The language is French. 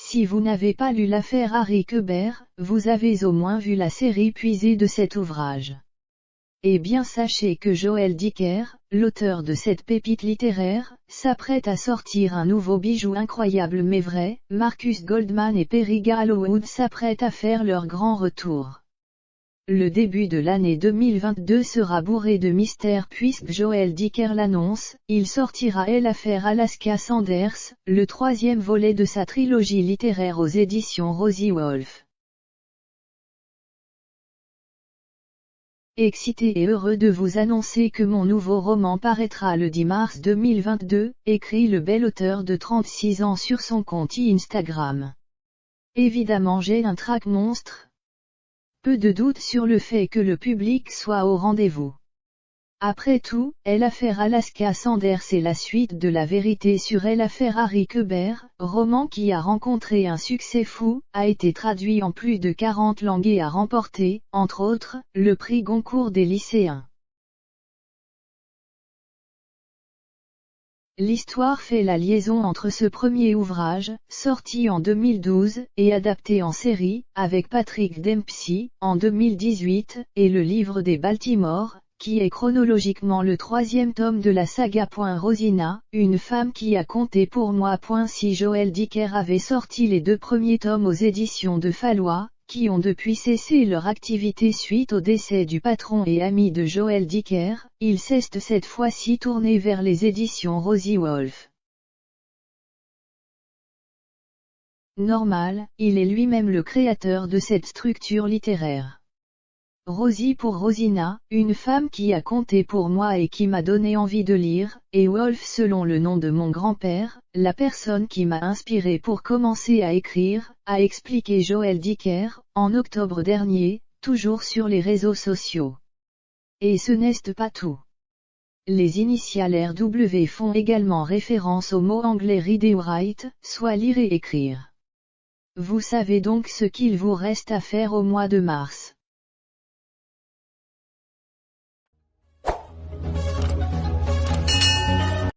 Si vous n'avez pas lu l'affaire Harry Quebert, vous avez au moins vu la série puisée de cet ouvrage. Eh bien sachez que Joël Dicker, l'auteur de cette pépite littéraire, s'apprête à sortir un nouveau bijou incroyable mais vrai. Marcus Goldman et Perry Gallowwood s'apprêtent à faire leur grand retour. Le début de l'année 2022 sera bourré de mystères puisque Joël Dicker l'annonce, il sortira l'affaire Alaska Sanders, le troisième volet de sa trilogie littéraire aux éditions Rosie Wolf. Excité et heureux de vous annoncer que mon nouveau roman paraîtra le 10 mars 2022, écrit le bel auteur de 36 ans sur son compte Instagram. Évidemment j'ai un trac monstre. Peu de doute sur le fait que le public soit au rendez-vous. Après tout, l'affaire Alaska Sanders est la suite de la vérité sur l'affaire Harry Quebert, roman qui a rencontré un succès fou, a été traduit en plus de 40 langues et a remporté, entre autres, le prix Goncourt des lycéens. L'histoire fait la liaison entre ce premier ouvrage, sorti en 2012, et adapté en série, avec Patrick Dempsey, en 2018, et le livre des Baltimore, qui est chronologiquement le troisième tome de la saga. Rosina, une femme qui a compté pour moi. Si Joël Dicker avait sorti les 2 premiers tomes aux éditions de Fallois, qui ont depuis cessé leur activité suite au décès du patron et ami de Joël Dicker, il s'est cette fois-ci tourné vers les éditions Rosie Wolf. Normal, il est lui-même le créateur de cette structure littéraire. Rosie pour Rosina, une femme qui a compté pour moi et qui m'a donné envie de lire, et Wolf selon le nom de mon grand-père, la personne qui m'a inspiré pour commencer à écrire, a expliqué Joël Dicker, en octobre dernier, toujours sur les réseaux sociaux. Et ce n'est pas tout. Les initiales RW font également référence au mot anglais read et write, soit lire et écrire. Vous savez donc ce qu'il vous reste à faire au mois de mars.